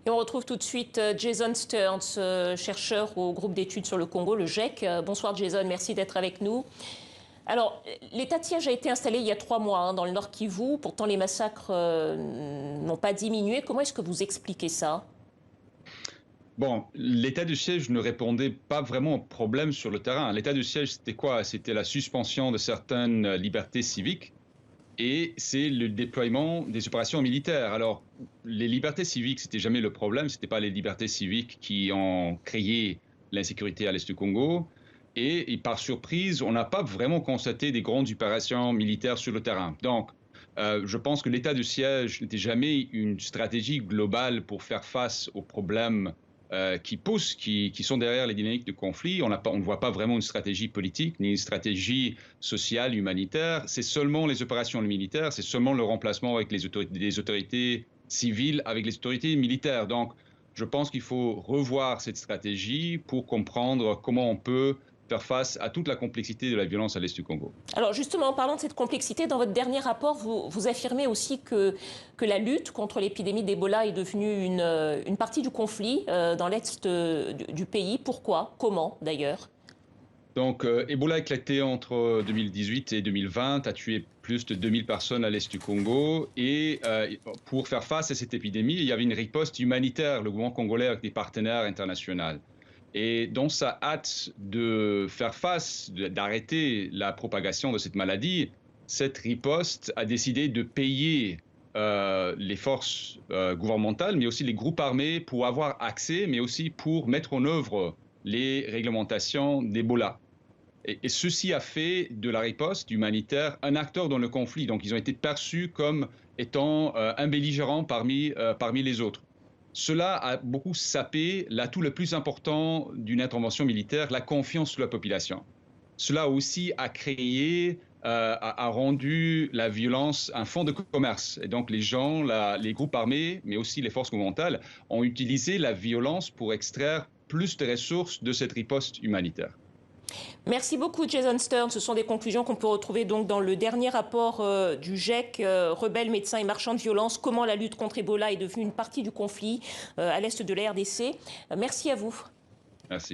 Et on retrouve tout de suite Jason Stearns, chercheur au groupe d'études sur le Congo, le GIEC. Bonsoir Jason, merci d'être avec nous. Alors, l'état de siège a été installé il y a 3 mois dans le Nord Kivu. Pourtant, les massacres n'ont pas diminué. Comment est-ce que vous expliquez ça? Bon, l'état de siège ne répondait pas vraiment au problème sur le terrain. L'état de siège, c'était quoi? C'était la suspension de certaines libertés civiques et c'est le déploiement des opérations militaires. Alors, les libertés civiques, c'était jamais le problème. C'était pas les libertés civiques qui ont créé l'insécurité à l'est du Congo. Et par surprise, on n'a pas vraiment constaté des grandes opérations militaires sur le terrain. Donc, je pense que l'état de siège n'était jamais une stratégie globale pour faire face aux problèmes qui sont derrière les dynamiques de conflit. On ne voit pas vraiment une stratégie politique ni une stratégie sociale, humanitaire. C'est seulement les opérations militaires, c'est seulement le remplacement avec les autorités civiles avec les autorités militaires. Donc, je pense qu'il faut revoir cette stratégie pour comprendre comment on peut faire face à toute la complexité de la violence à l'est du Congo. Alors justement, en parlant de cette complexité, dans votre dernier rapport, vous affirmez aussi que la lutte contre l'épidémie d'Ebola est devenue une partie du conflit dans l'est du pays. Pourquoi? Comment d'ailleurs? Donc, Ebola a éclaté entre 2018 et 2020, a tué plus de 2000 personnes à l'est du Congo. Et pour faire face à cette épidémie, il y avait une riposte humanitaire, le gouvernement congolais avec des partenaires internationaux. Et dans sa hâte de faire face, d'arrêter la propagation de cette maladie, cette riposte a décidé de payer les forces gouvernementales, mais aussi les groupes armés pour avoir accès, mais aussi pour mettre en œuvre les réglementations d'Ebola. Et ceci a fait de la riposte humanitaire un acteur dans le conflit. Donc, ils ont été perçus comme étant un belligérant parmi les autres. Cela a beaucoup sapé l'atout le plus important d'une intervention militaire, la confiance de la population. Cela aussi a créé, a rendu la violence un fonds de commerce. Et donc les gens, les groupes armés, mais aussi les forces gouvernementales, ont utilisé la violence pour extraire plus de ressources de cette riposte humanitaire. Merci beaucoup Jason Stearns. Ce sont des conclusions qu'on peut retrouver donc dans le dernier rapport du GIEC, Rebelles, médecins et marchands de violence, comment la lutte contre Ebola est devenue une partie du conflit à l'est de la RDC. Merci à vous.